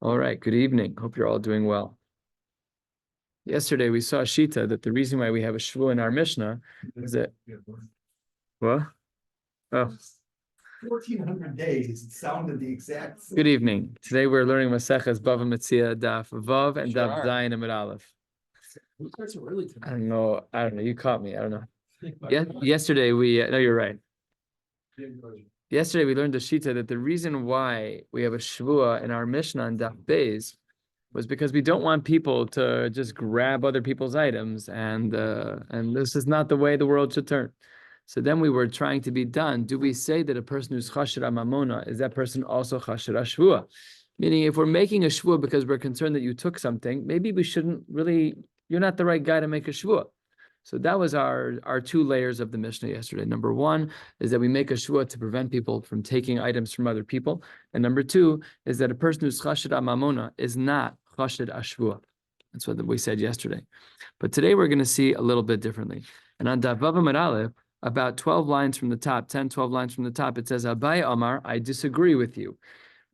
All right, good evening. Hope you're all doing well. Yesterday we saw Shita that the reason why we have a shvu in our Mishnah is that what? Oh, 1,400 days. It sounded the exact same. good evening. Today we're learning Maseches Bava Metzia Daf Vav and Daf Zayin Amud Aleph. I don't know. You caught me. I don't know. Yesterday we no, you're right. Yesterday we learned the Shita that the reason why we have a shvua in our Mishnah on Daf Beis was because we don't want people to just grab other people's items, and this is not the way the world should turn. So then we were trying to be done. Do we say that a person who's chasher mamona, is that person also chasher shvua? Meaning, if we're making a shvua because we're concerned that you took something, maybe we shouldn't really. You're not the right guy to make a shvua. So that was our two layers of the Mishnah yesterday. Number one is that we make a shvua to prevent people from taking items from other people. And number two is that a person who's chashed mamona is not chashed ashvua. That's what we said yesterday. But today we're going to see a little bit differently. And on Daf Vav Amud Aleph, about 12 lines from the top, 10, 12 lines from the top, it says, Abai Amar, I disagree with you.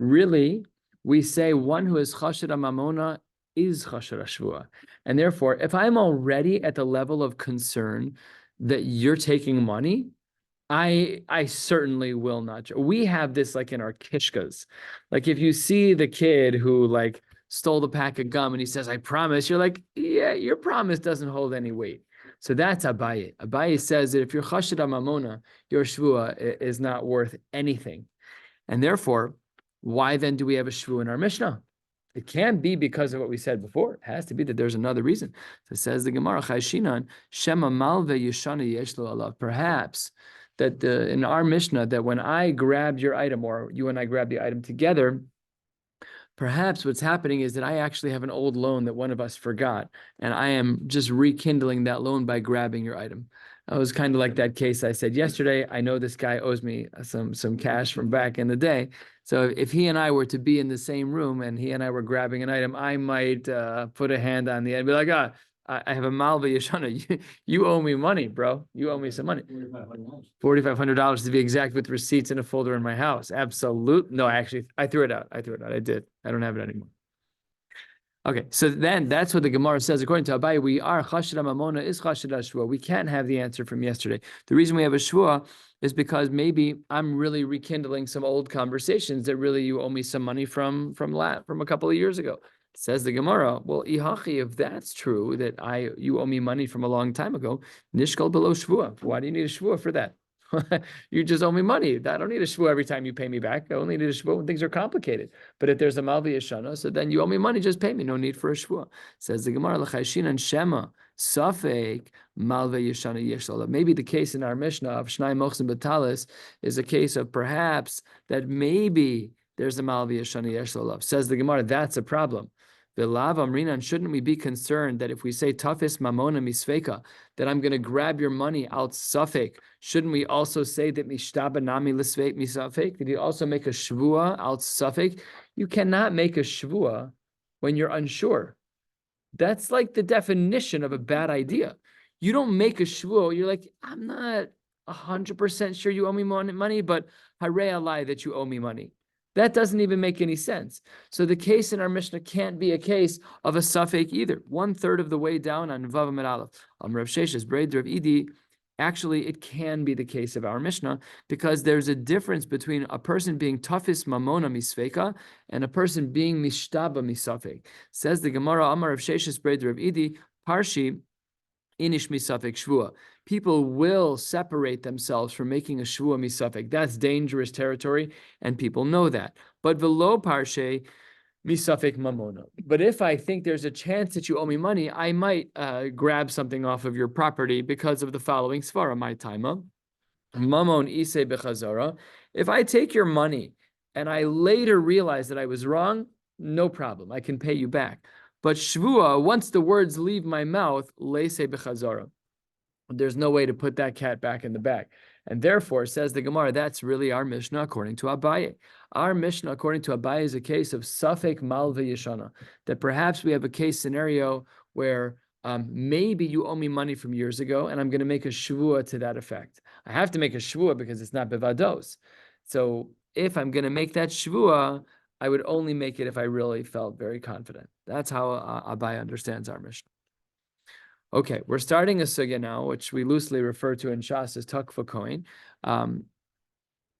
Really, we say one who is chashed mamona is chasher shvua. And therefore, if I'm already at the level of concern that you're taking money, I certainly will not. We have this like in our kishkas. Like if you see the kid who like stole the pack of gum and he says, I promise, you're like, yeah, your promise doesn't hold any weight. So that's Abaye. Abaye says that if you're chashed mamona, your shvua is not worth anything. And therefore, why then do we have a shvua in our Mishnah? It can't be because of what we said before. It has to be that there's another reason. So it says the Gemara, Chayshinan, Shema Malve Yeshana Yeshlo Allah. Perhaps that in our Mishnah, that when I grabbed your item, or you and I grabbed the item together, perhaps what's happening is that I actually have an old loan that one of us forgot, and I am just rekindling that loan by grabbing your item. I was kind of like that case I said yesterday. I know this guy owes me some cash from back in the day. So if he and I were to be in the same room and he and I were grabbing an item, I might put a hand on the end and be like, I have a Malva Yeshana. You owe me money, bro. You owe me some money. $4,500 to be exact, with receipts in a folder in my house. Absolute. No, actually, I threw it out. I did. I don't have it anymore. Okay, so then that's what the Gemara says. According to Abaye, we are chashed mamona is chashed shvua. We can't have the answer from yesterday. The reason we have a shvua is because maybe I'm really rekindling some old conversations that really you owe me some money from a couple of years ago. Says the Gemara, well, ihachi, if that's true, that you owe me money from a long time ago, nishkal below shvua. Why do you need a shvua for that? You just owe me money. I don't need a shvua every time you pay me back. I only need a shvua when things are complicated. But if there's a malvi yeshana, so then you owe me money, just pay me. No need for a shvua. Says the Gemara, l'chayshin and shema, safek, malvi yeshana yeshla. Maybe the case in our Mishnah of shnai mochsim batalis is a case of perhaps that maybe there's a malvi yeshana yeshla. Says the Gemara, that's a problem. V'lav amrinan, shouldn't we be concerned that if we say tafis mamona misfeka, that I'm going to grab your money out safek? Shouldn't we also say that mishtaba nami lisvek misafek? Did you also make a shvua out safek? You cannot make a shvua when you're unsure. That's like the definition of a bad idea. You don't make a shvua. You're like, I'm not 100% sure you owe me money, but hare alai that you owe me money. That doesn't even make any sense. So the case in our Mishnah can't be a case of a safek either. 1/3 of the way down on Vav Amud Aleph, Rav Sheshes, Braid Rav Idi, actually it can be the case of our Mishnah because there's a difference between a person being tafis mamona misfeka and a person being mishtaba misafek. Says the Gemara, Amar Rav Sheshes, Braid Rav Idi, Parshi, Inish misafek shvua. People will separate themselves from making a shvua misafek. That's dangerous territory, and people know that. But velo parshe misafek mamona. But if I think there's a chance that you owe me money, I might grab something off of your property because of the following svara, my taima. Mamon ise bechazara. If I take your money and I later realize that I was wrong, no problem. I can pay you back. But shvua, once the words leave my mouth, leise bechazara. There's no way to put that cat back in the bag. And therefore, says the Gemara, that's really our Mishnah according to Abaye. Our Mishnah according to Abaye is a case of safek malva yeshana, that perhaps we have a case scenario where maybe you owe me money from years ago, and I'm going to make a shvua to that effect. I have to make a shvua because it's not bevados. So if I'm going to make that shvua, I would only make it if I really felt very confident. That's how Abai understands our Mishnah. Okay, we're starting a sugya now, which we loosely refer to in Shas as Takfa Kohen.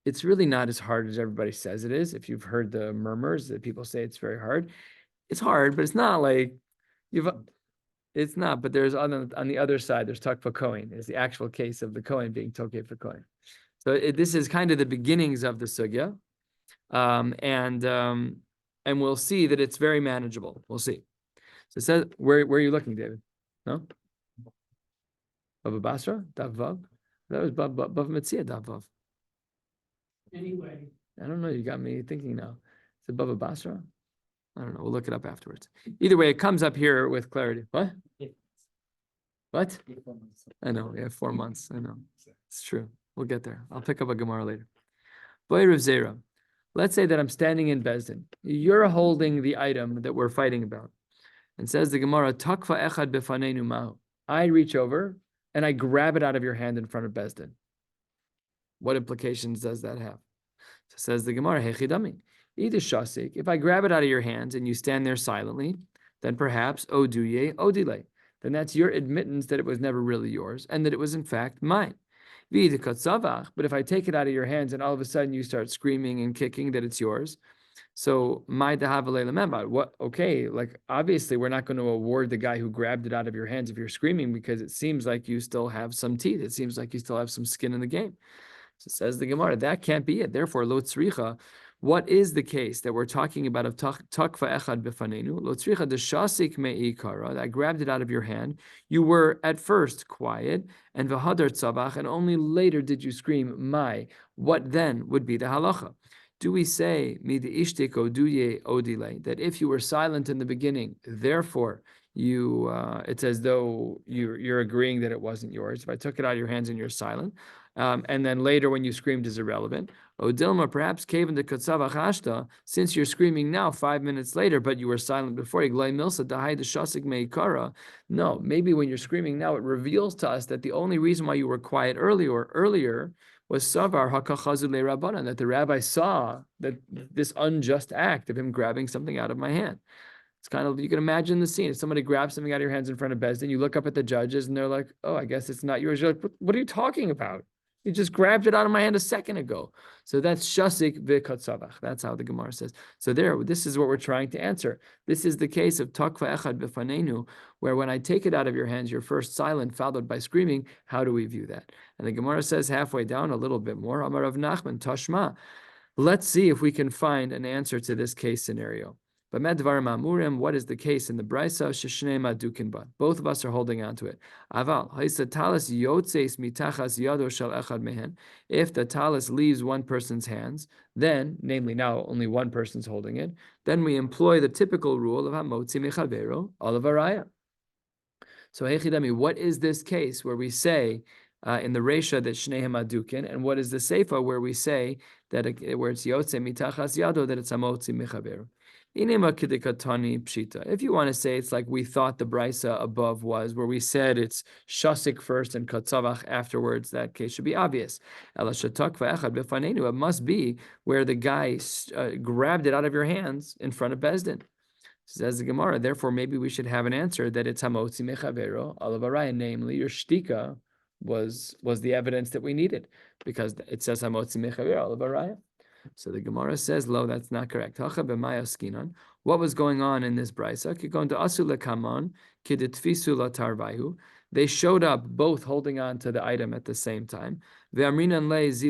It's really not as hard as everybody says it is. If you've heard the murmurs that people say it's very hard, it's hard, but it's not like it's not. But there's on the other side, there's Takfa Kohen. Is the actual case of the Kohen being Tokeh for Kohen. So this is kind of the beginnings of the sugya, and we'll see that it's very manageable. We'll see. So it says, where are you looking, David? No. Bava Basra, Daf Vav. That was Bava Metzia, Daf Vav. Anyway. I don't know. You got me thinking now. Is it Bava Basra? I don't know. We'll look it up afterwards. Either way, it comes up here with clarity. What? What? I know. We have 4 months. I know. It's true. We'll get there. I'll pick up a Gemara later. Boy Rav Zera. Let's say that I'm standing in Bezdin. You're holding the item that we're fighting about. And says the Gemara, Takfa echad befanenu mahu. I reach over and I grab it out of your hand in front of Bezdin. What implications does that have? So says the Gemara, Hechidami. Shasik. If I grab it out of your hands and you stand there silently, then perhaps oduye odile. Then that's your admittance that it was never really yours and that it was in fact mine. But if I take it out of your hands and all of a sudden you start screaming and kicking that it's yours, so my dahav what? Okay, like obviously we're not going to award the guy who grabbed it out of your hands if you're screaming because it seems like you still have some teeth. It seems like you still have some skin in the game. So says the Gemara, that can't be it. Therefore, lo tzricha. What is the case that we're talking about of takfa echad befanenu? Lo tzricha deshasik me'ikara. I grabbed it out of your hand. You were at first quiet, and v'hadar tzavach, and only later did you scream, my. What then would be the halacha? Do we say that if you were silent in the beginning, therefore you it's as though you're agreeing that it wasn't yours? If I took it out of your hands and you're silent, and then later when you screamed is irrelevant. Odilma, perhaps kaven de katzava chashta, since you're screaming now 5 minutes later, but you were silent before. No, maybe when you're screaming now, it reveals to us that the only reason why you were quiet earlier was savar hakachazu le rabbanan, that the rabbi saw that this unjust act of him grabbing something out of my hand. It's kind of, you can imagine the scene. If somebody grabs something out of your hands in front of Bezdin, you look up at the judges and they're like, oh, I guess it's not yours. You're like, what are you talking about? You just grabbed it out of my hand a second ago. So that's shasik v'katzavach. That's how the Gemara says. So this is what we're trying to answer. This is the case of takva echad b'fanenu, where when I take it out of your hands, you're first silent, followed by screaming. How do we view that? And the Gemara says halfway down a little bit more, Amar Rav Nachman, Tashma. Let's see if we can find an answer to this case scenario. But medvarim amurim, what is the case in the brisa? Sheshnei madukin ba. Both of us are holding on to it. Aval ha'isa talis yotzeis mitachas yado shel echad mehen. If the talis leaves one person's hands, then, namely now only one person's holding it, then we employ the typical rule of hamotzi mechavero olav araya. So hechidami, what is this case where we say in the Reisha that Shnehem Adukin, and what is the Seifa where we say that where it's Yotze Mitachas Yado that it's Hamotzi Mechaveru? If you want to say it's like we thought the brisa above was, where we said it's shasik first and katzavach afterwards, that case should be obvious. It must be where the guy grabbed it out of your hands in front of Bezdin. Says the Gemara, therefore maybe we should have an answer that it's hamotzi mechavero alav araya, namely your shtika was the evidence that we needed, because it says hamotzi mechavero alav araya. So the Gemara says, lo, that's not correct. What was going on in this brisa? They showed up both holding on to the item at the same time. The Chachamim,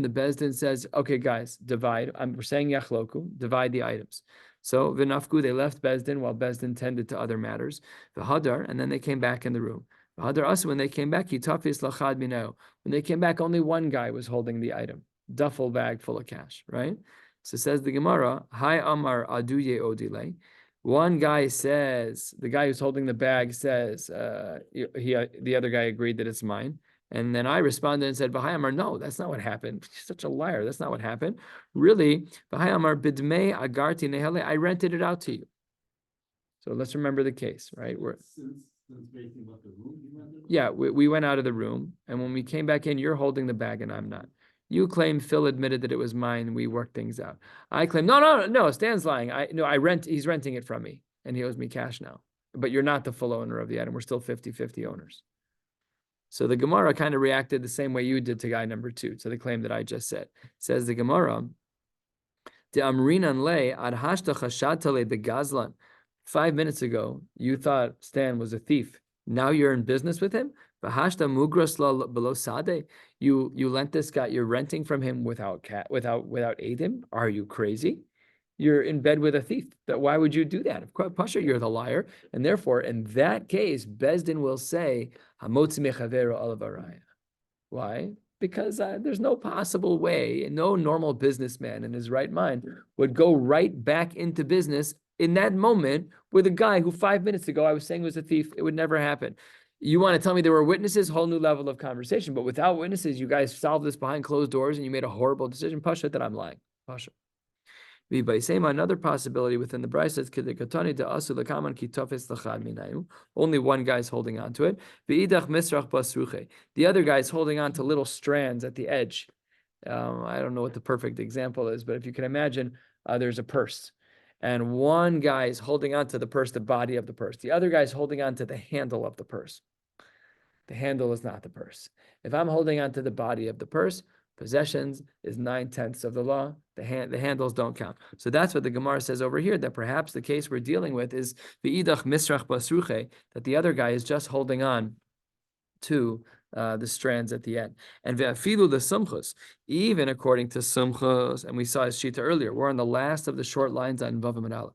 the Bezdin says, okay, guys, divide. We're saying yachloku, divide the items. So v'nafku, they left Bezdin while Bezdin tended to other matters. V'hadar, and then they came back in the room. V'hadar also, when they came back, hitafis lachad mineo. When they came back, only one guy was holding the item. Duffel bag full of cash, right? So says the Gemara, Hi Amar Aduye Odile. One guy says, the guy who's holding the bag says, the other guy agreed that it's mine. And then I responded and said, V'hai Amar, no, that's not what happened. You're such a liar. That's not what happened. Really, V'hai Amar Bidmei Agarti Nehele, I rented it out to you. So let's remember the case, right? Yeah, we went out of the room. And when we came back in, you're holding the bag and I'm not. You claim Phil admitted that it was mine. We worked things out. I claim, no, Stan's lying. He's renting it from me and he owes me cash now. But you're not the full owner of the item. We're still 50-50 owners. So the Gemara kind of reacted the same way you did to guy number 2, to the claim that I just said. Says the Gemara, De amrinan le ad hashta chashatale begazlan. 5 minutes ago, you thought Stan was a thief. Now you're in business with him? V'hashta mugras below sade. You lent this guy, you're renting from him without edim? Are you crazy? You're in bed with a thief. Why would you do that? Of course, Pasha, you're the liar. And therefore, in that case, Bezdin will say, Hamotzi mechavero alavaraya. Why? Because there's no possible way, no normal businessman in his right mind would go right back into business in that moment with a guy who 5 minutes ago I was saying was a thief. It would never happen. You want to tell me there were witnesses, whole new level of conversation, but without witnesses, you guys solved this behind closed doors and you made a horrible decision. Pasha, that I'm lying. Pasha. Another possibility within the Brisa is only one guy's holding on to it. The other guy's holding on to little strands at the edge. I don't know what the perfect example is, but if you can imagine, there's a purse. And one guy is holding on to the purse, the body of the purse. The other guy is holding on to the handle of the purse. The handle is not the purse. If I'm holding on to the body of the purse, possessions is 9/10 of the law. The handles don't count. So that's what the Gemara says over here, that perhaps the case we're dealing with is v'idach misrach basruche, that the other guy is just holding on to the strands at the end. And ve'afilu the sumchus, even according to sumchus, and we saw his shita earlier, we're on the last of the short lines on Bava and Aleph.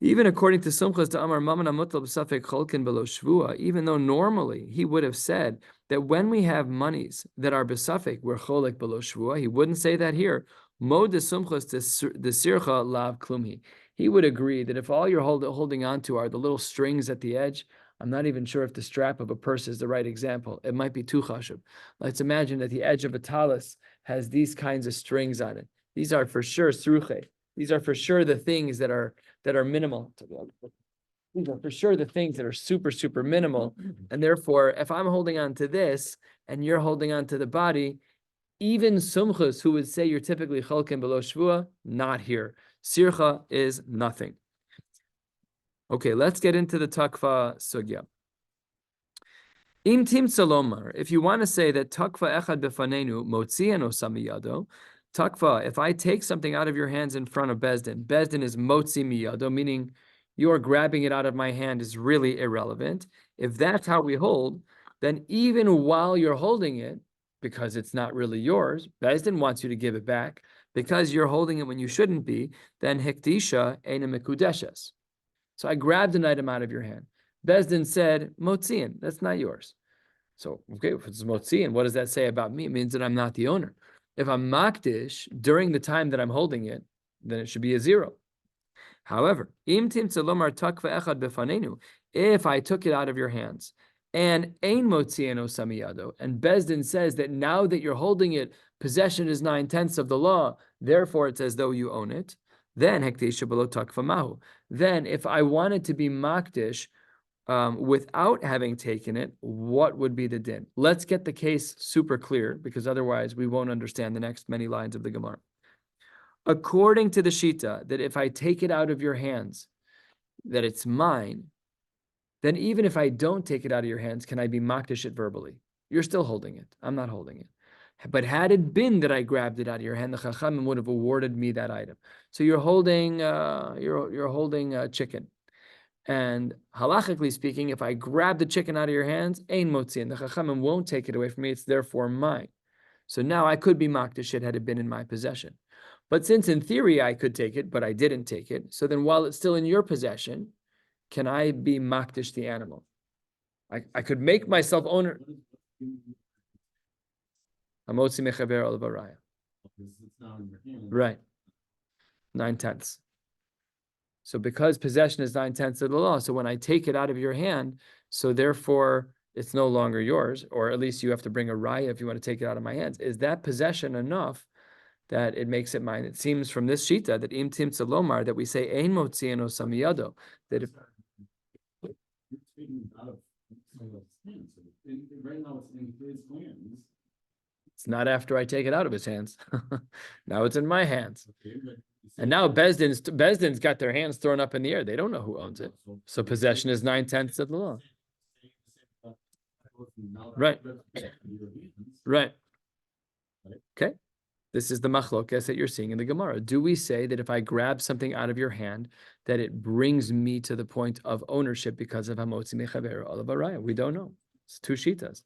Even according to Sumchas to Amar Maman Amutlab Safek Cholkin below Shvua, even though normally he would have said that when we have monies that are besafek, we're cholik below Shvua, he wouldn't say that here. Mo de Sumchas de Sircha Lav Klumhi. He would agree that if all you're holding on to are the little strings at the edge, I'm not even sure if the strap of a purse is the right example. It might be too chashuv. Let's imagine that the edge of a talis has these kinds of strings on it. These are for sure sruche. These are for sure the things that are minimal. These are for sure the things that are super, super minimal. And therefore, if I'm holding on to this and you're holding on to the body, even Sumchus, who would say you're typically cholkin below Shvua, not here. Sircha is nothing. Okay, let's get into the takva sugya. Im tim salomar, if you want to say that takva echad befanenu motziano samiyado, takva, if I take something out of your hands in front of Bezdin, Bezdin is motzi miyado, meaning you're grabbing it out of my hand is really irrelevant. If that's how we hold, then even while you're holding it, because it's not really yours, Bezdin wants you to give it back. Because you're holding it when you shouldn't be, then hektisha eina mekudeshes. So I grabbed an item out of your hand. Bezdin said, motzian, that's not yours. So, okay, if it's motzian, what does that say about me? It means that I'm not the owner. If I'm makdish during the time that I'm holding it, then it should be a 0. However, if I took it out of your hands, and ein motziano samiyado, and Bezdin says that now that you're holding it, possession is 9/10 of the law, therefore it's as though you own it, then hektisha below takva mahu. Then if I wanted to be makdish without having taken it, what would be the din? Let's get the case super clear, because otherwise we won't understand the next many lines of the Gemara. According to the Shita, that if I take it out of your hands, that it's mine, then even if I don't take it out of your hands, can I be makdish it verbally? You're still holding it. I'm not holding it. But had it been that I grabbed it out of your hand, the Chachamim would have awarded me that item. So you're holding chicken. And halachically speaking, if I grab the chicken out of your hands, ein motzian, the Chachamim won't take it away from me, it's therefore mine. So now I could be makdish it had it been in my possession. But since in theory I could take it, but I didn't take it, so then while it's still in your possession, can I be makdish the animal? I could make myself owner. Hamotzi mechaber al varaya. Right. 9/10. So because possession is 9/10 of the law, so when I take it out of your hand, so therefore it's no longer yours, or at least you have to bring a raya if you want to take it out of my hands. Is that possession enough that it makes it mine? It seems from this shita that im tim tzalomar, that we say ein motziano samiyado, that if right now it's in his hands. It's not after I take it out of his hands. Now it's in my hands. And now Bezdin's got their hands thrown up in the air. They don't know who owns it. So possession is 9/10 of the law. Right. Right. Okay. This is the machlokes that you're seeing in the Gemara. Do we say that if I grab something out of your hand, that it brings me to the point of ownership because of hamotzi mechaver olav araya? We don't know. It's two shitas.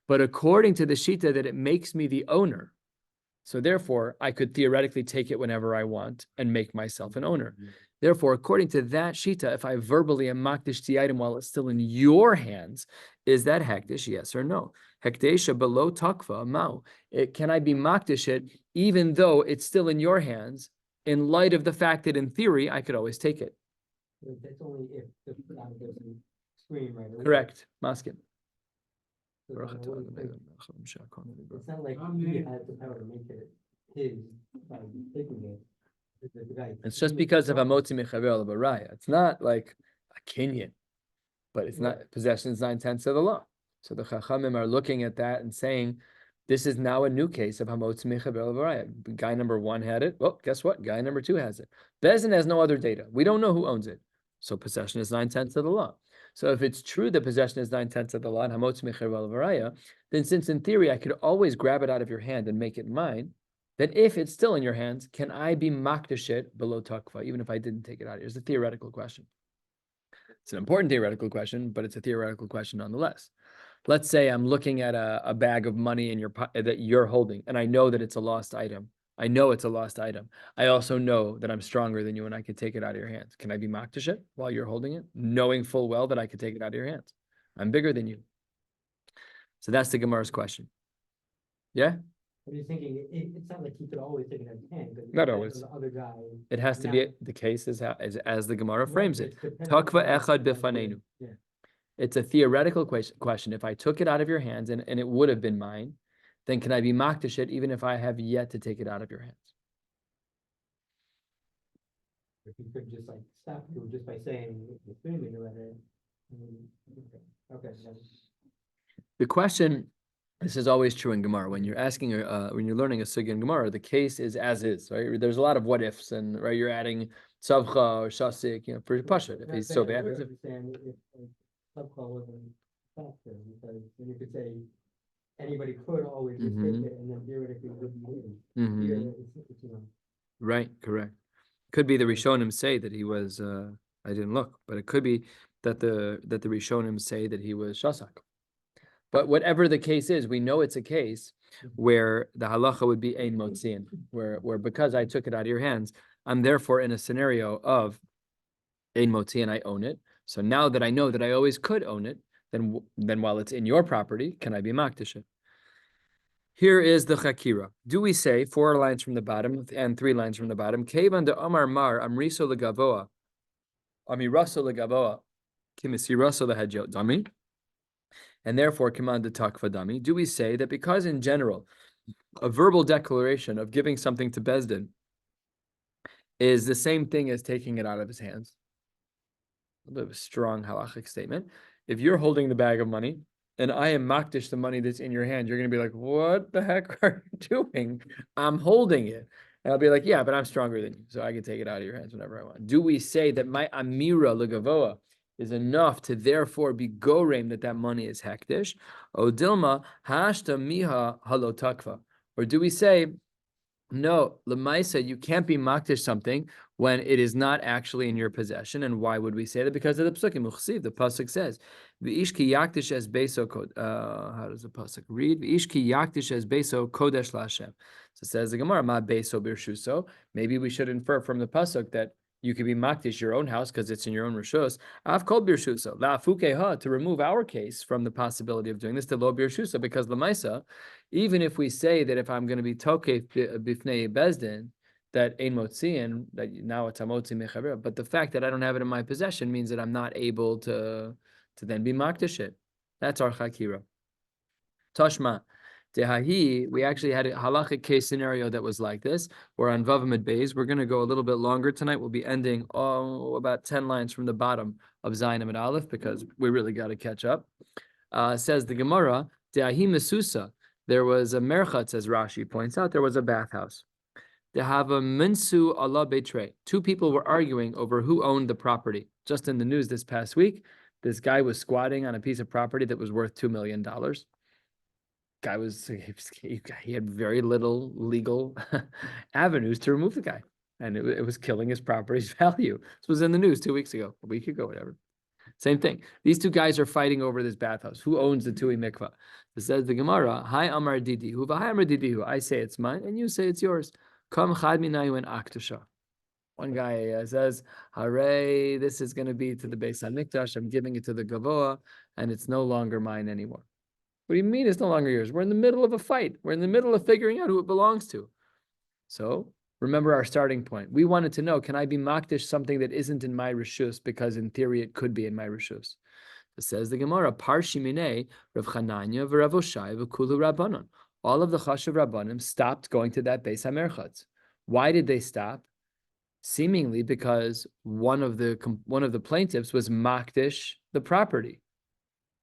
But according to the shita that it makes me the owner, so therefore I could theoretically take it whenever I want and make myself an owner. Therefore, according to that shita, if I verbally am makdish the item while it's still in your hands, is that hekdesh? Yes or no? Hekdesha below takva mao. Can I be makdish it even though it's still in your hands, in light of the fact that in theory I could always take it? That's only if the guy doesn't scream right away. Correct, maskim. So it's not like he had the power to make it his by taking it. The guy. It's just because of hamotzi mechaver olav araya. It's not like a kinyan, but it's not possession is 9/10 of the law. So the chachamim are looking at that and saying, this is now a new case of hamotzi mechaver olav araya. Guy number 1 had it. Well, guess what? Guy number 2 has it. Bezdin has no other data. We don't know who owns it. So possession is 9/10 of the law. So if it's true that possession is 9/10 of the law and hamotzi mechaver olav araya, then since in theory I could always grab it out of your hand and make it mine, then if it's still in your hands, can I be makdish it below takva, even if I didn't take it out? It's a theoretical question. It's an important theoretical question, but it's a theoretical question nonetheless. Let's say I'm looking at a bag of money in that you're holding, and I know that it's a lost item. I know it's a lost item. I also know that I'm stronger than you and I could take it out of your hands. Can I be makdish it while you're holding it, knowing full well that I could take it out of your hands? I'm bigger than you. So that's the Gemara's question. Yeah? What are you thinking? It's not like he could always take it out of his hand. Not always. The other guy. It has to be the case as the Gemara frames it. Takva echad bifanenu. Yeah. It's a theoretical question. If I took it out of your hands and it would have been mine, then can I be makdish it even if I have yet to take it out of your hands? If you could just like stop you just by saying assuming you read it. Okay. The question. This is always true in Gemara. When you're asking, when you're learning a sugya in Gemara, the case is as is, right? There's a lot of what ifs, and right, you're adding tzavcha or shasik, for pashut. If he's so bad, if Tzavcha wasn't factor, because then you could say anybody could always just take it, and then theoretically it wouldn't be. Right, correct. Could be the Rishonim say that he was. I didn't look, but it could be that the Rishonim say that he was shasak. But whatever the case is, we know it's a case where the halacha would be ein motziin, where because I took it out of your hands, I'm therefore in a scenario of ein motziin, I own it. So now that I know that I always could own it, then while it's in your property, can I be makdish it? Here is the chakira. Do we say 4 lines from the bottom and 3 lines from the bottom? Kevan de Amar Mar Amriso legavoa, Amiraso legavoa, Kimisiraso lehadjot dami. And therefore, command the takva dami. Do we say that because in general, a verbal declaration of giving something to Bezdin is the same thing as taking it out of his hands? A bit of a strong halachic statement. If you're holding the bag of money and I am makdish the money that's in your hand, you're going to be like, what the heck are you doing? I'm holding it. And I'll be like, yeah, but I'm stronger than you, so I can take it out of your hands whenever I want. Do we say that my amira legavoa is enough to therefore be gorem that money is hekdesh? O dilma hashta miha halotakva. Or do we say, no, lemaisa, you can't be makdish something when it is not actually in your possession? And why would we say that? Because of the psukim. The pasuk says, "V'ishki yakdish es beso." How does the pasuk read? "V'ishki yakdish es beso kodesh laHashem." So it says the Gemara, "Ma beso birshuso." Maybe we should infer from the pasuk that you could be makdish your own house because it's in your own rishus. Av kol birshuso la'afukeha, to remove our case from the possibility of doing this, to lo birshuso, because lemaisa, even if we say that if I'm going to be tokef bifnei bezdin, that ein motziin, that now it's hamotzi mechaver, but the fact that I don't have it in my possession means that I'm not able to then be makdish it. That's our chakira. Tashma. Dehahi, we actually had a halachic case scenario that was like this. We're on Vav Amud Beis. We're going to go a little bit longer tonight. We'll be ending about 10 lines from the bottom of Zayin Amud Aleph because we really got to catch up. Says the Gemara, Dehahi Mesusa. there was a merchatz, as Rashi points out, there was a bathhouse. They have a minsu Allah betre. Two people were arguing over who owned the property. Just in the news this past week, this guy was squatting on a piece of property that was worth $2 million. He had very little legal avenues to remove the guy, and it was killing his property's value. This was in the news 2 weeks ago, a week ago, whatever. Same thing. These two guys are fighting over this bathhouse. Who owns the Tui mikvah? It says the Gemara, Hi Amar Didi, Hu V'Hai Amar Didi, I say it's mine, and you say it's yours. Come Chad Minayu and Aktasha. One guy says, Hooray, this is going to be to the Beis HaMikdash. I'm giving it to the Gavoa, and it's no longer mine anymore. What do you mean it's no longer yours? We're in the middle of a fight. We're in the middle of figuring out who it belongs to. So remember our starting point. We wanted to know, can I be makdish something that isn't in my rishus, because in theory it could be in my rishus? It says the Gemara, Parshi Minei, Rav Chananya, V'Rav Oshai, V'Kulu Rabbanon. All of the Chashav Rabbanim stopped going to that Beis HaMerchatz. Why did they stop? Seemingly because one of the plaintiffs was makdish the property,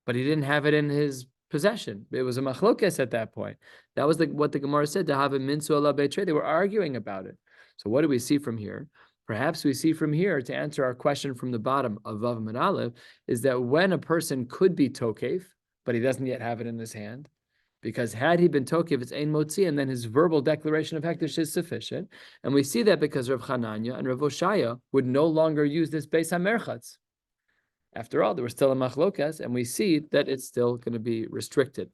but he didn't have it in his possession. It was a machlokes at that point. That was what the Gemara said, to have a minsu ala betre. They were arguing about it. So what do we see from here? Perhaps we see from here, to answer our question from the bottom of Vav and Aleph, is that when a person could be tokef, but he doesn't yet have it in his hand, because had he been tokef, it's ein motzi, and then his verbal declaration of hekdesh is sufficient. And we see that because Rav Chananya and Rav Oshaya would no longer use this Beis HaMerchatz. After all, there was still a machlokas, and we see that it's still going to be restricted.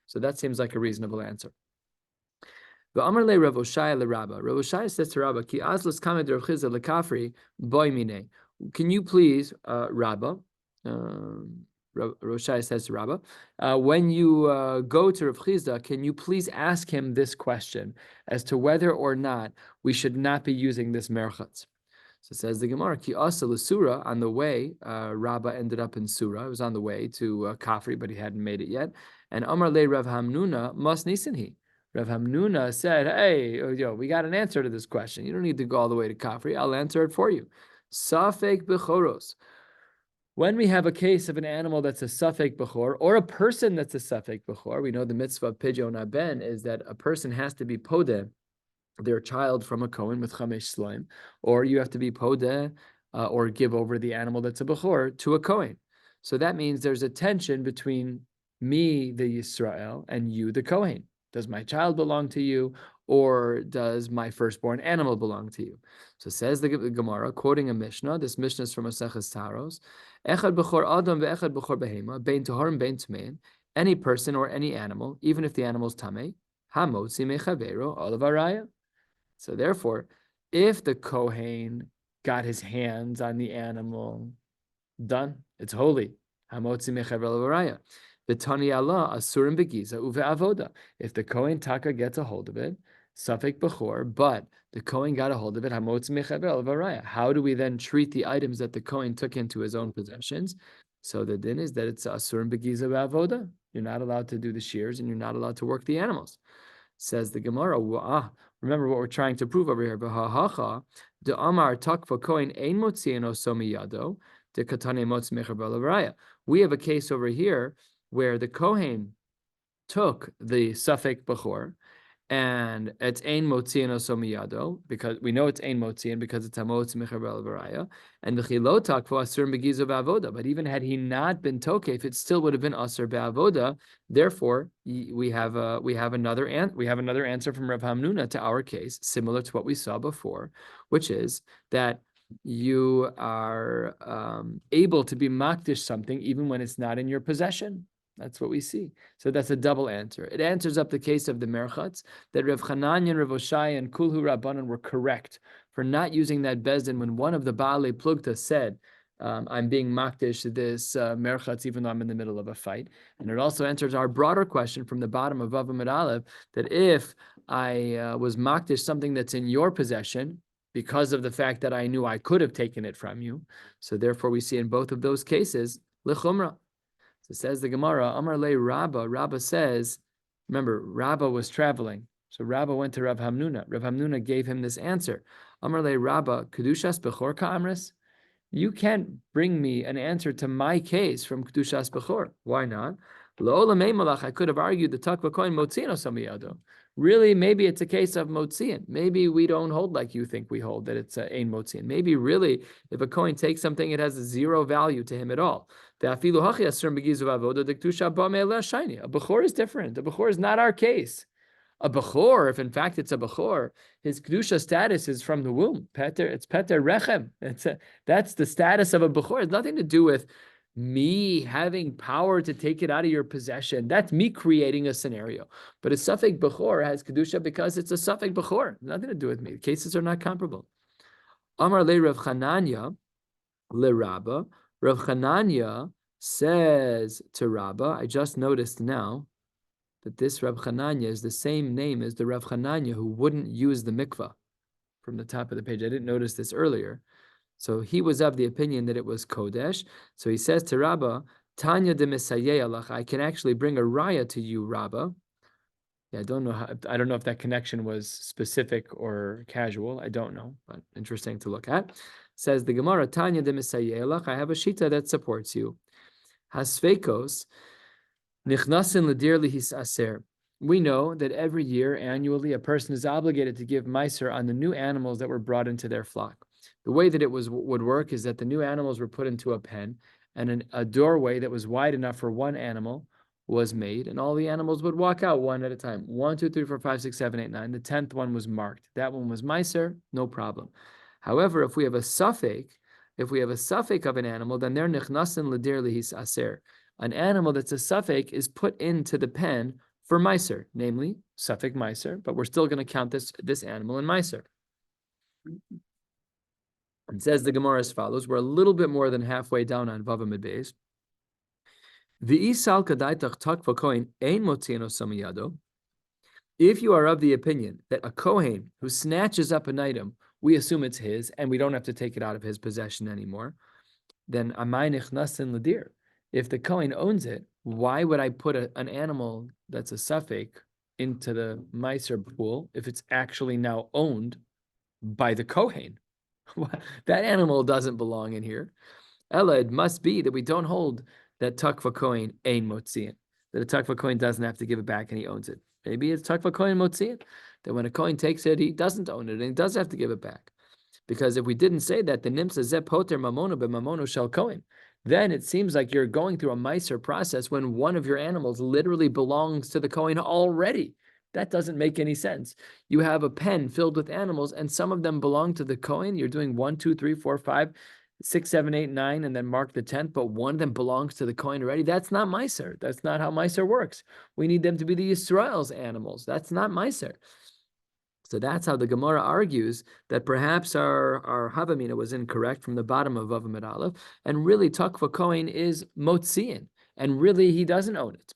So that seems like a reasonable answer. V'amar le Rav Oshaya le Rabba. Rav Oshaya says to Rabba, Ki azlos kamed Rav Chizda lekafri boy mine. Can you please, Rabba, Rav Oshaya says to Rabba, when you go to Rav Chizda, can you please ask him this question as to whether or not we should not be using this merchatz? So says the Gemara, Ki asa l'sura, on the way, Rabba ended up in Surah. It was on the way to Kafri, but he hadn't made it yet. And Amar le Rav Hamnuna mas nisinhi. Rav Hamnuna said, hey, we got an answer to this question. You don't need to go all the way to Kafri. I'll answer it for you. Safek bechoros. When we have a case of an animal that's a safek bechor, or a person that's a safek bechor, we know the mitzvah of pidyon haben is that a person has to be podeh their child from a Kohen with chamesh slaim, or you have to be podeh or give over the animal that's a bechor to a Kohen. So that means there's a tension between me, the Yisrael, and you, the Kohen. Does my child belong to you, or does my firstborn animal belong to you? So says the Gemara, quoting a Mishnah. This Mishnah is from Maseches Taros. Echad bechor adam ve'echad bechor behema, bein toharim bein tmein. Any person or any animal, even if the animal's tamei, hamotzi mechavero olav araya. So therefore, if the Kohen got his hands on the animal, done. It's holy. Hamotzi mechavero olav araya. V'tani Allah asurim begiza uve'avoda. If the Kohen Taka gets a hold of it, Safek Bechor, but the Kohen got a hold of it, Hamotzi mechavero olav araya. How do we then treat the items that the Kohen took into his own possessions? So the din is that it's asurim begiza uve'avoda. You're not allowed to do the shears, and you're not allowed to work the animals. Says the Gemara, remember what we're trying to prove over here. De Amar Takva Kohen Ein Motzieno Somi Yado, De Katane Motz Mecher Balavaraya. We have a case over here where the Kohen took the Safek Bechor, and it's Ein Motzieno Somi Yado, because we know it's Ein Motzien because it's Hamotzi Mecher Balavaraya, and the Chilo Takva Asur Begizo Be'avoda. But even had he not been Tokef, it still would have been Asur Be'avoda. Therefore, we have another answer from Rav Hamnuna to our case, similar to what we saw before, which is that you are able to be makdish something even when it's not in your possession. That's what we see. So that's a double answer. It answers up the case of the merchatz, that Rav Chananya, Rav Oshai, and Kulhu Rabbanan were correct for not using that bezdin when one of the Baalei Plugta said, I'm being makdish this merchatz even though I'm in the middle of a fight. And it also answers our broader question from the bottom of Vav Amud Aleph, that if I was makdish something that's in your possession, because of the fact that I knew I could have taken it from you, so therefore we see in both of those cases, l'chumra. So says the Gemara, Amar le Rabba. Rabba says, remember, Rabba was traveling. So Rabba went to Rav Hamnuna. Rav Hamnuna gave him this answer. Amar le Rabba, Kedushas Bechor Ka'amris. You can't bring me an answer to my case from Kedushas Bechor. Why not? I could have argued the takva kohen motziin osamiyado. Really, maybe it's a case of motziin. Maybe we don't hold like you think we hold, that it's ein motziin. Maybe really, if a kohen takes something, it has zero value to him at all. A bechor is different. A bechor is not our case. A bechor, if in fact it's a bechor, his kedusha status is from the womb. It's peter rechem. That's the status of a bechor. It has nothing to do with me having power to take it out of your possession. That's me creating a scenario. But a suffix bechor has kedusha because it's a suffix bechor. Nothing to do with me. The cases are not comparable. Amar le Rav Chananya le Rabba. Rav Chananya says to Rabba, I just noticed now that this Rav Chananya is the same name as the Rav Chananya who wouldn't use the mikvah from the top of the page. I didn't notice this earlier. So he was of the opinion that it was Kodesh. So he says to Rabba, Tanya de Misayeh, I can actually bring a raya to you, Rabba. Yeah, I don't know if that connection was specific or casual. I don't know, but interesting to look at. Says the Gemara, Tanya de Misayeh, I have a shita that supports you. Hasveikos, Nichnasin l'dir lihis aser. We know that every year, annually, a person is obligated to give meiser on the new animals that were brought into their flock. The way that it would work is that the new animals were put into a pen, and a doorway that was wide enough for one animal was made, and all the animals would walk out one at a time. 1, 2, 3, 4, 5, 6, 7, 8, 9. The 10th one was marked. That one was meiser, no problem. However, if we have a suffix of an animal, then they're nichnasin l'dir lihis aser. An animal that's a suffix is put into the pen for meiser, namely suffix meiser, but we're still going to count this animal in meiser. It says the Gemara as follows. We're a little bit more than halfway down on Bava Midbeis. If you are of the opinion that a kohen who snatches up an item, we assume it's his, and we don't have to take it out of his possession anymore, then amay nichnasin l'dir. If the kohen owns it, why would I put an animal that's a suffix into the meiser pool if it's actually now owned by the kohen? That animal doesn't belong in here. Ella, it must be that we don't hold that takva kohen ein motziin, that a takva kohen doesn't have to give it back and he owns it. Maybe it's takva kohen motziin, that when a kohen takes it, he doesn't own it and he does have to give it back. Because if we didn't say that, the nimsa zeh poter mamono b'mamono shel kohen, then it seems like you're going through a meiser process when one of your animals literally belongs to the kohen already. That doesn't make any sense. You have a pen filled with animals, and some of them belong to the kohen. You're doing 1, 2, 3, 4, 5, 6, 7, 8, 9, and then mark the 10th, but one of them belongs to the kohen already. That's not meiser. That's not how meiser works. We need them to be the Yisrael's animals. That's not meiser. So that's how the Gemara argues that perhaps our Havamina was incorrect from the bottom of Vav Amid Aleph, and really takva kohen is motziin, and really he doesn't own it.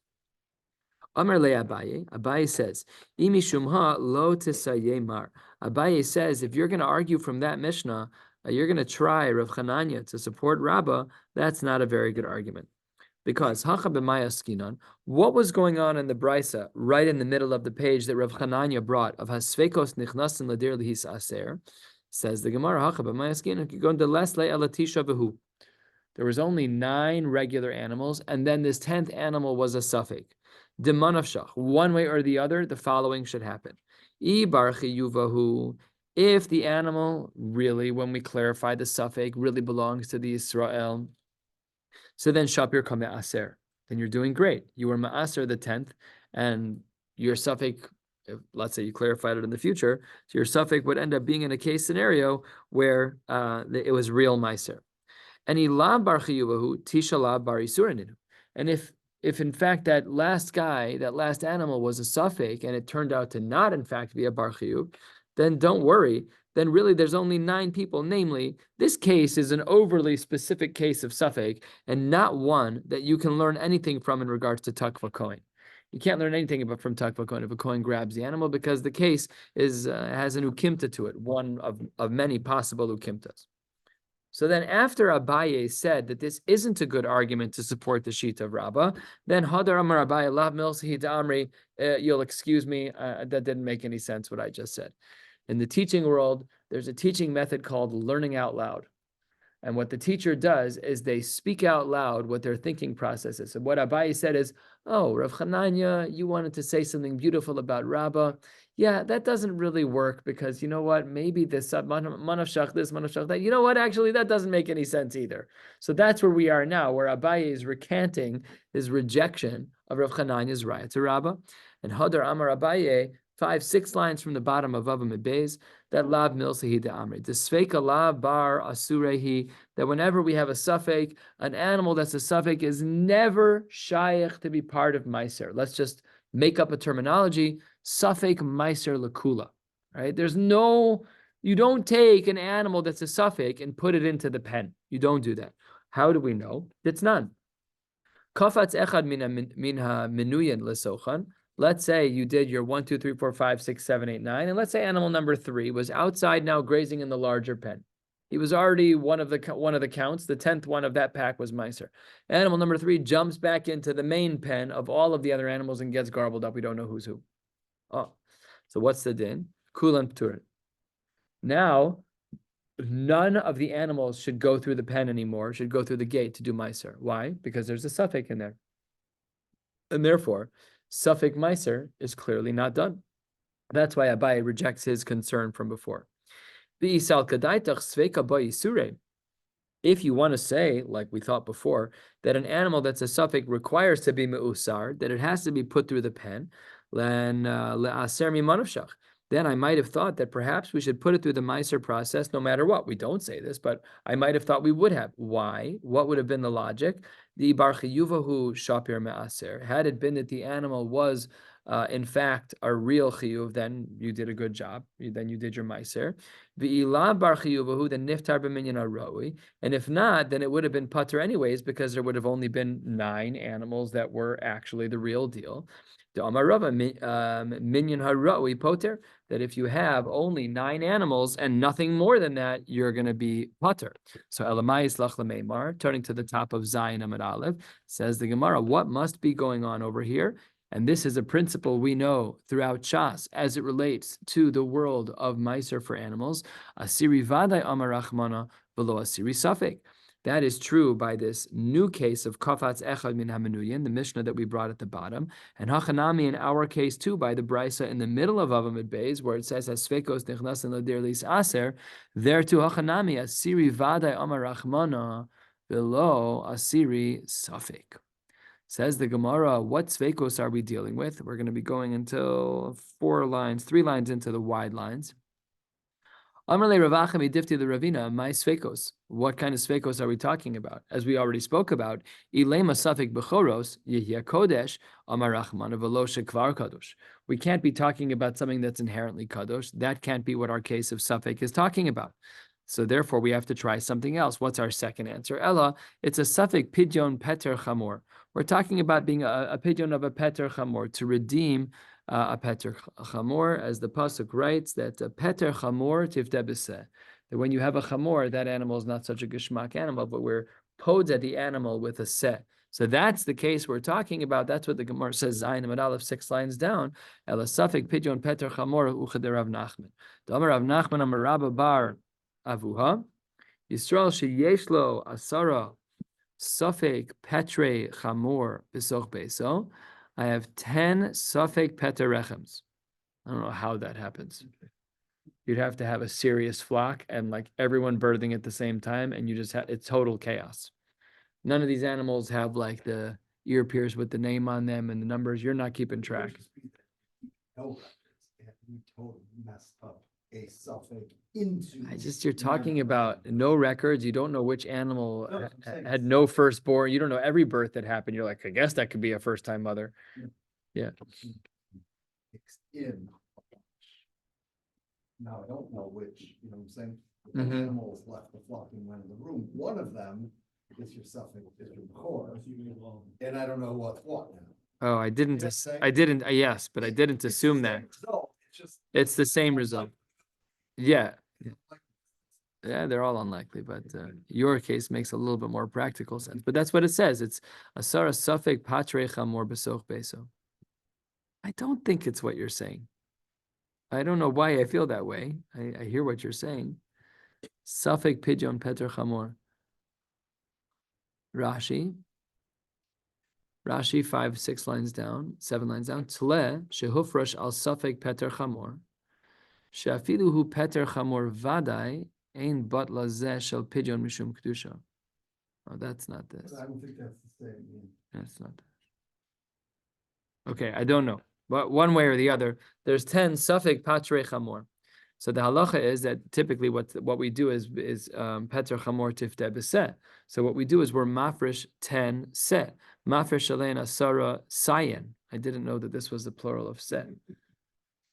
Amar le Abaye, Abaye says, Imi shumha lo tisaye mar. Abaye says, if you're going to argue from that Mishnah, you're going to try Rav Chananya to support Rabbah, that's not a very good argument. Because Hacha b'maya skinan, what was going on in the Brisa right in the middle of the page that Rav Chananya brought of Hasveikos nichnasin l'dir lihis aser, says the Gemara, Hacha b'maya skinan, kigon deles le elatisha v'hu. There was only 9 regular animals, and then this 10th animal was a suffix. Demanavshach, one way or the other, the following should happen. Ibarchi yuvahu, if the animal really, when we clarify the suffix, really belongs to the Israel, so then shapir kame aser, then you're doing great. You were ma'aser the 10th, and your suffix, let's say you clarified it in the future, so your suffix would end up being in a case scenario where it was real meiser. And ilab bar chiyuvahu tishalab bar isurininu. And if in fact that last animal was a suffix, and it turned out to not in fact be a bar chiyuv, then don't worry. Then really there's only 9 people. Namely, this case is an overly specific case of suffix, and not one that you can learn anything from in regards to takva kohen. You can't learn anything about from takva kohen if a kohen grabs the animal, because the case has an ukimta to it, one of many possible ukimtas. So then after Abaye said that this isn't a good argument to support the sheet of Rabbah, then Hadar Amar Abaye Lav Milsi Amri, you'll excuse me, that didn't make any sense what I just said. In the teaching world, there's a teaching method called learning out loud. And what the teacher does is they speak out loud what their thinking process is. So what Abaye said is, oh, Rav Chananya, you wanted to say something beautiful about Rabbah. Yeah, that doesn't really work because you know what? Maybe this manavshach, this manavshach, that. You know what? Actually, that doesn't make any sense either. So that's where we are now, where Abaye is recanting his rejection of Rav Chananya's raya to Rabbah. And Hadar Amar Abaye, 5-6 lines from the bottom of Bava Beis, that lav milsahi de amri. The sveika lav bar asurehi, that whenever we have a suffix, an animal that's a suffix is never shaykh to be part of meiser. Let's just make up a terminology, suffix meiser lakula, right? You don't take an animal that's a suffix and put it into the pen. You don't do that. How do we know? It's none. Kafatz echad minha menuyan lesochan. Let's say you did your 1, 2, 3, 4, 5, 6, 7, 8, 9, and let's say animal number 3 was outside now grazing in the larger pen. He was already one of the counts. The 10th one of that pack was Meiser. Animal number 3 jumps back into the main pen of all of the other animals and gets garbled up. We don't know who's who. Oh, so what's the din? Kulan pturin. Now, none of the animals should go through the pen anymore, should go through the gate to do Meiser. Why? Because there's a suffix in there. And therefore, suffix meiser is clearly not done. That's why Abaye rejects his concern from before. If you want to say, like we thought before, that an animal that's a suffix requires to be me'usar, that it has to be put through the pen, then I might have thought that perhaps we should put it through the meiser process no matter what. We don't say this, but I might have thought we would have. Why? What would have been the logic? The bar chiyuvahu shapir me'aser. Had it been that the animal was in fact a real chiyuv, then you did a good job. Then you did your meiser. V'ila bar chiyuvahu, then niftar b'minyan aroi. And if not, then it would have been putter anyways, because there would have only been 9 animals that were actually the real deal. The Amarava minyan haroi poter, that if you have only 9 animals and nothing more than that, you're going to be putter. So Elamayis lach lemeimar, turning to the top of Zayin Amud Aleph, says the Gemara, what must be going on over here? And this is a principle we know throughout Shas as it relates to the world of Meiser for animals. Asiri vadai amarachmana below asiri safek. That is true by this new case of kafatz echad min hamenuyin, the Mishnah that we brought at the bottom, and hachanami in our case too by the brisa in the middle of Bava Beis, where it says asvekos nichnasin ladir lis aser. There too hachanami asiri vadai amarachmana below asiri safek. Says the Gemara, what svekos are we dealing with? We're going to be going until 3 lines into the wide lines. Amrle Ravachami Difti the Ravina, my svekos. What kind of svekos are we talking about? As we already spoke about, Ilema Safik Bechoros, Yehia Kodesh, Amar Rachman Velosha Kvar Kadosh. We can't be talking about something that's inherently Kadosh. That can't be what our case of Safik is talking about. So therefore, we have to try something else. What's our second answer? Ella, it's a Safik Pidyon Peter Chamor. We're talking about being a pidyon of a Peter Chamor, to redeem a Peter Chamor, as the Pasuk writes, that a Peter Chamor tivdeh b'seh. That when you have a Chamor, that animal is not such a Geshmak animal, but we're pods at the animal with a seh. So that's the case we're talking about. That's what the Gemara says, Zayin Amud Aleph, 6 lines down. Ela Safik Pidyon Peter Chamor uchad Rav Nachman. Amar Rav Nachman Amar Rabba Bar Avuha. Yisrael sheyesh lo asara Safek Petre Chamor Besoch Beso. I have 10 Safek Peter Rechems. I don't know how that happens. You'd have to have a serious flock and like everyone birthing at the same time, and you just have it's total chaos. None of these animals have like the ear pierced with the name on them and the numbers. You're not keeping track. No records, and we totally messed up a suffix into. You're talking about no records. You don't know which animal had no firstborn. You don't know every birth that happened. You're like, I guess that could be a first-time mother. Yeah. Mixed in. Now, I don't know which, you know what I'm saying? The Mhm. animals left the flock and went in the room. One of them is your suffix, is your core, and I don't know what's what now. Oh, I didn't. Yes, Yes, but I didn't assume that. So it's just. It's the same result. Yeah. Yeah, they're all unlikely, but your case makes a little bit more practical sense. But that's what it says. It's asara safek patre chamor besoch beso. I don't think it's what you're saying. I don't know why I feel that way. I hear what you're saying. Safek pidyon peter chamor. Rashi, 5, 6 lines down, 7 lines down. Tle shehufrash al safek peter chamor. Sheafilu hu peter chamor vadai ein bat lazeh shel pidyon mishum kedusha. Oh, that's not this. I don't think that's the same. That's not that. Okay, I don't know. But one way or the other, there's 10 safek patre chamor. So the halacha is that typically what we do is peter chamor tifte b'seh. So what we do is we're mafresh 10 seh. Mafresh alein asara sayin. I didn't know that this was the plural of seh.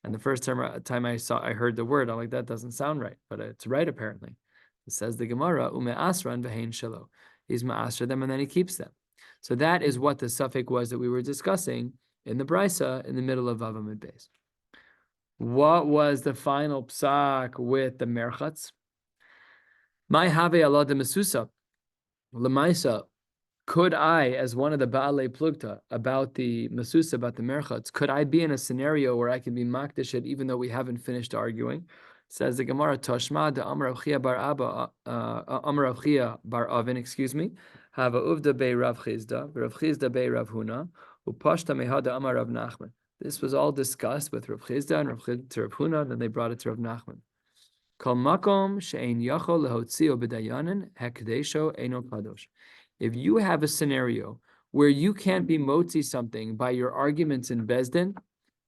And the first time I heard the word, I'm like, that doesn't sound right, but it's right apparently. It says the Gemara, ume asran v'hein shelo. He's ma'asra them and then he keeps them. So that is what the suffix was that we were discussing in the Brisa in the middle of Bava Mid Beis. What was the final psak with the merchatz? My have Allah de mesusa. Lemaisa. Could I, as one of the Baalei Plugta, about the Masusa, about the Merchatz, could I be in a scenario where I can be Makdish it even though we haven't finished arguing? Says the Gemara, Tashma de Amar Avchia bar Abba, Amar Avchia bar Avin, excuse me, Hava Uvda bei Rav Chizda, Rav Chizda bei Rav Huna, Upashta mehada Amar Rav Nachman. This was all discussed with Rav Chizda and Rav Huna, and then they brought it to Rav Nachman. Kol makom she'ein yachol lehotzio b'dayanin hekdesho eino kadosh. If you have a scenario where you can't be motzi something by your arguments in Bezdin,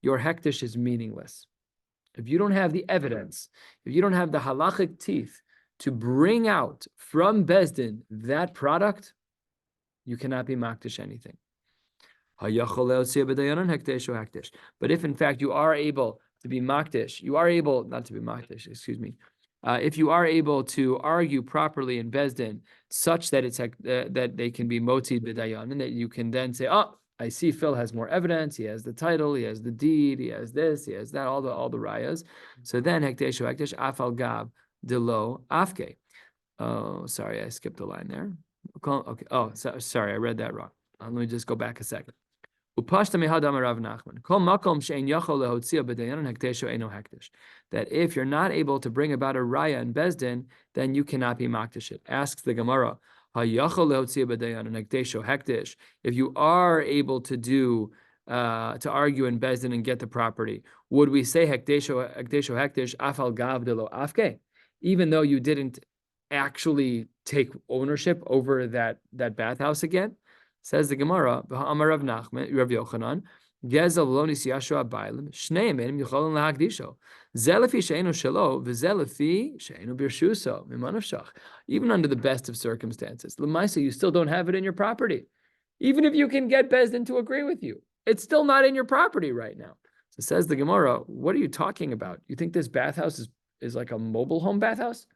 your hektish is meaningless. If you don't have the evidence, if you don't have the halachic teeth to bring out from Bezdin that product, you cannot be makdish anything. But if in fact you are able to be makdish, you are able not to be makdish, excuse me. If you are able to argue properly in Bezdin, such that it's that they can be moti b'dayan, and that you can then say, "Oh, I see Phil has more evidence. He has the title, he has the deed, he has this, he has that, all the rayas." So then hekdesh afal gab delo afke. Oh, sorry, I skipped a line there. Okay. Oh, sorry, I read that wrong. Let me just go back a second. That if you're not able to bring about a raya in Bezdin, then you cannot be makdish it. Asks the Gemara, if you are able to do to argue in Bezdin and get the property, would we say hekdesho hekdesh afal gav delo afke, even though you didn't actually take ownership over that bathhouse again? Says the Gemara, Amar Rav Nachman, Rav Yochanan, Gezel lonis Yashua Bailim, Shneim enim Yicholin lahagdisho. Zelefi she'enu shelo, v'zelefi she'enu birshuso, mimanavshach. Even under the best of circumstances, l'maisa, you still don't have it in your property. Even if you can get Bezdin to agree with you, it's still not in your property right now. So says the Gemara, what are you talking about? You think this bathhouse is like a mobile home bathhouse?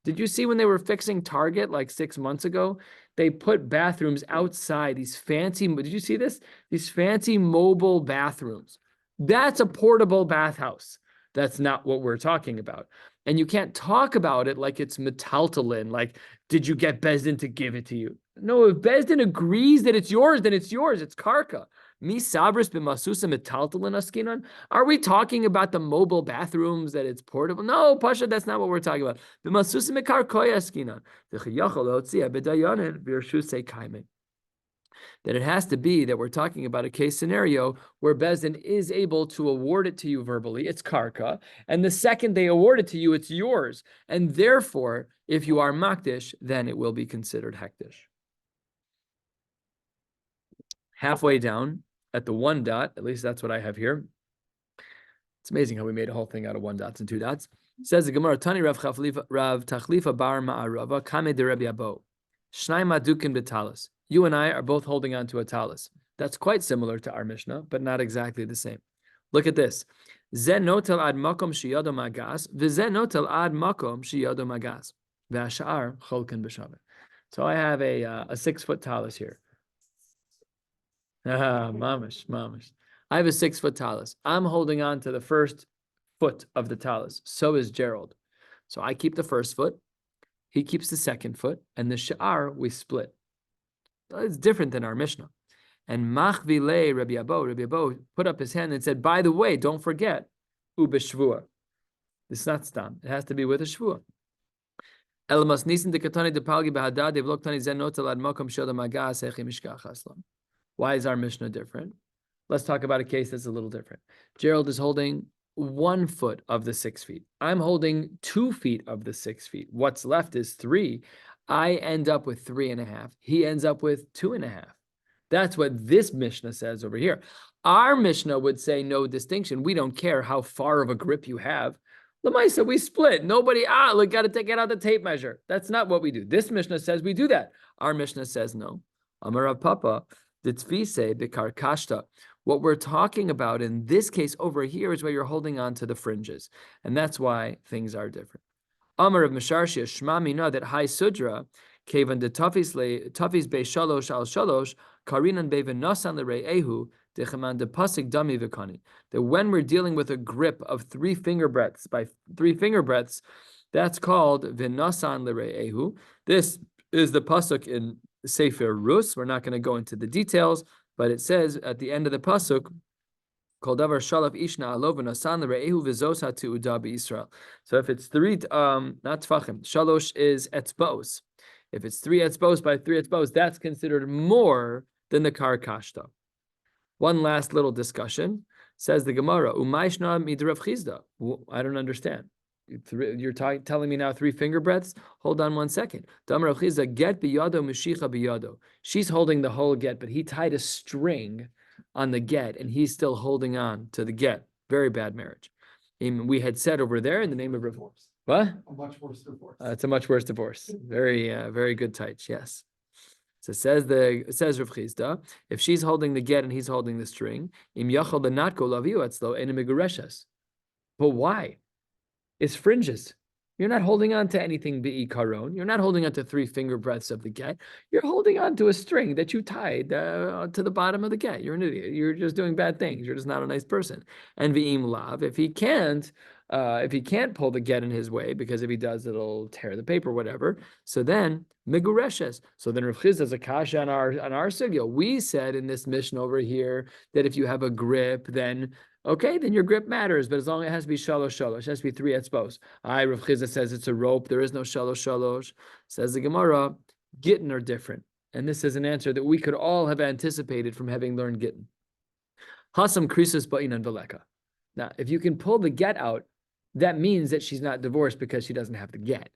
Did you see when they were fixing Target like 6 months ago? They put bathrooms outside, these fancy, did you see this? These fancy mobile bathrooms. That's a portable bathhouse. That's not what we're talking about. And you can't talk about it like it's metaltalin, like, did you get Bezdin to give it to you? No, if Bezdin agrees that it's yours, then it's yours. It's karka. Mi sabris b'masusa metaltalin askinan. Are we talking about the mobile bathrooms that it's portable? No, Pasha, that's not what we're talking about. B'masusa mekarkoy askinan. That it has to be that we're talking about a case scenario where Bezdin is able to award it to you verbally, it's karka, and the second they award it to you, it's yours. And therefore, if you are makdish, then it will be considered hektish. Halfway down at the 1 dot, at least that's what I have here. It's amazing how we made a whole thing out of 1 dots and 2 dots. It says the Gemara, Tani Rav Tachlifa bar ma'arava, kame de Rabbi Abo. Shnai madukin betalis. You and I are both holding on to a talis. That's quite similar to our Mishnah, but not exactly the same. Look at this. Ze notel ad makom sheyado magas, v'ze notel ad makom sheyado magas. V'ashar cholken b'shaveh. So I have a 6-foot talis here. Mamish. I have a 6-foot talis. I'm holding on to the first foot of the talis. So is Gerald. So I keep the first foot. He keeps the second foot. And the shiur, we split. It's different than our Mishnah. And machvile Rabbi Abo put up his hand and said, by the way, don't forget, ubeshvua. It's not stam. It has to be with a shvua. Why is our Mishnah different? Let's talk about a case that's a little different. Gerald is holding 1 foot of the 6 feet. I'm holding 2 feet of the 6 feet. What's left is 3. I end up with 3.5. He ends up with 2.5. That's what this Mishnah says over here. Our Mishnah would say no distinction. We don't care how far of a grip you have. Lamaisa, we split. Nobody, look, got to take it out the tape measure. That's not what we do. This Mishnah says we do that. Our Mishnah says no. Amar Rav Papa, the Tzvise, the Karkashta. What we're talking about in this case over here is where you're holding on to the fringes. And that's why things are different. Amar of Mesharshia, Shma Mina, that Hai Sudra, Kevan de Tafis Be Shalosh al Shalosh, Karinan Beven Nasan le Ehu, Dechaman de Pasik Dami Vikani. That when we're dealing with a grip of 3 finger breadths by 3 finger breadths, that's called Vinasan le Ehu. This is the pasuk in Sefer Rus. We're not going to go into the details, but it says at the end of the pasuk, Kol davar shalaf ishna alov v'nasan l're'ehu v'zos ha'tu'uda b'Yisrael. So if it's 3, not tfachim, shalosh is etzbos. If it's 3 etzbos by 3 etzbos, that's considered more than the karkashta. One last little discussion. Says the Gemara, Umayshna midrav chizda. I don't understand. You're telling me now 3 finger breadths? Hold on 1 second. Damar chizda get biyado mishicha biyado. She's holding the whole get, but he tied a string on the get, and he's still holding on to the get. Very bad marriage. We had said over there in the name of divorce. What? A much worse divorce. It's a much worse divorce. Very good tights. Yes. So it says Rav Chizda, if she's holding the get and he's holding the string, im yachol lenatko laviu etzlo ena megureshes. But why? It's fringes. You're not holding on to anything bi'ikaron. You're not holding on to 3 finger breadths of the get. You're holding on to a string that you tied to the bottom of the get. You're an idiot. You're just doing bad things. You're just not a nice person. And v'im lav, if he can't pull the get in his way, because if he does, it'll tear the paper, whatever. So then migureshes. So then Rav Chizda is a kasha on our sugya. We said in this mission over here that if you have a grip, then your grip matters, but as long as it has to be shalosh, it has to be 3 etzbos. Rav Chizda says it's a rope. There is no shalosh. Says the Gemara, gittin are different. And this is an answer that we could all have anticipated from having learned gittin. Hasam krisus ba'inan veleka. Now, if you can pull the get out, that means that she's not divorced because she doesn't have the get.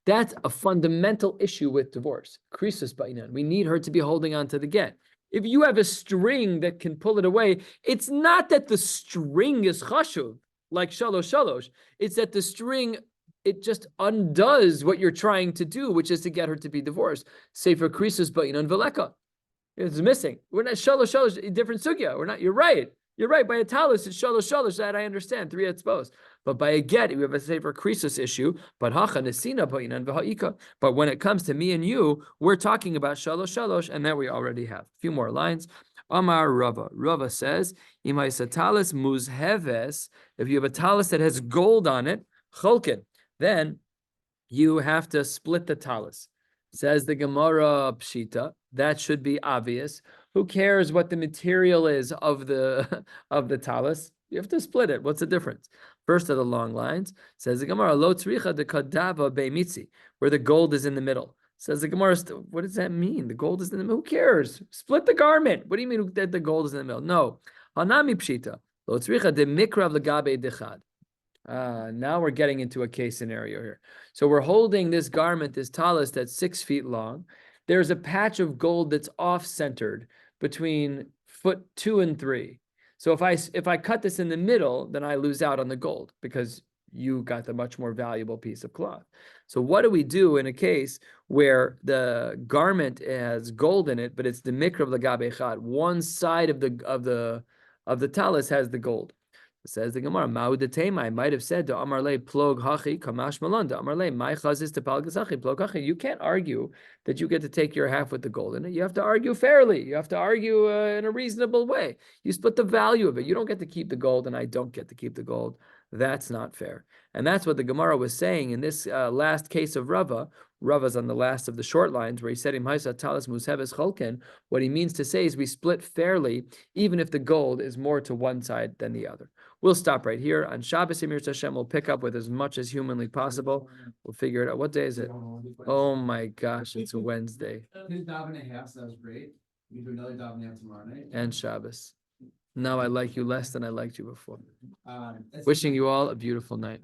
That's a fundamental issue with divorce. Krisus ba'inan. We need her to be holding on to the get. If you have a string that can pull it away, it's not that the string is chashuv, like shalosh. It's that the string, it just undoes what you're trying to do, which is to get her to be divorced. Say for krisus ba'inan veleka. It's missing. We're not shalosh, different sugya. We're not, you're right. By a talus, it's shalosh, that I understand, 3 etzbos. But by a get, we have a sefer krisus issue. But hacha nesina ba'inan v'ha'ika. But when it comes to me and you, we're talking about shalosh, and that we already have. A few more lines. Amar Rava. Rava says, imay satalis muzheves. If you have a talus that has gold on it, cholkin, then you have to split the talus. Says the Gemara Pshita. That should be obvious. Who cares what the material is of the talus? You have to split it. What's the difference? First of the long lines, says the Gemara, Lo tzricha de kadava bemitzi, where the gold is in the middle. Says the Gemara, what does that mean? The gold is in the middle. Who cares? Split the garment. What do you mean that the gold is in the middle? No. Hanami pshita. Lo tzricha de mikrav legabe dechad. Now we're getting into a case scenario here. So we're holding this garment, this talus that's 6 feet long. There's a patch of gold that's off-centered between foot 2 and 3. So if I cut this in the middle, then I lose out on the gold because you got the much more valuable piece of cloth. So what do we do in a case where the garment has gold in it, but it's the mikrav legabe echad? One side of the talus has the gold. Says the Gemara, I might have said to Amarle plog hachi kamash malon to Amarle my chazis to palgasachi plog hachi. You can't argue that you get to take your half with the gold in it. You have to argue fairly. You have to argue in a reasonable way. You split the value of it. You don't get to keep the gold, and I don't get to keep the gold. That's not fair. And that's what the Gemara was saying in this last case of Rava. Rava's on the last of the short lines where he said, talis musheves cholken. What he means to say is we split fairly, even if the gold is more to one side than the other. We'll stop right here. On Shabbos, Emir Hashem, we'll pick up with as much as humanly possible. We'll figure it out. What day is it? Oh my gosh, it's a Wednesday. His daven and a half, so that was great. We do another daven and a half tomorrow night. And Shabbos. Now I like you less than I liked you before. That's- Wishing you all a beautiful night.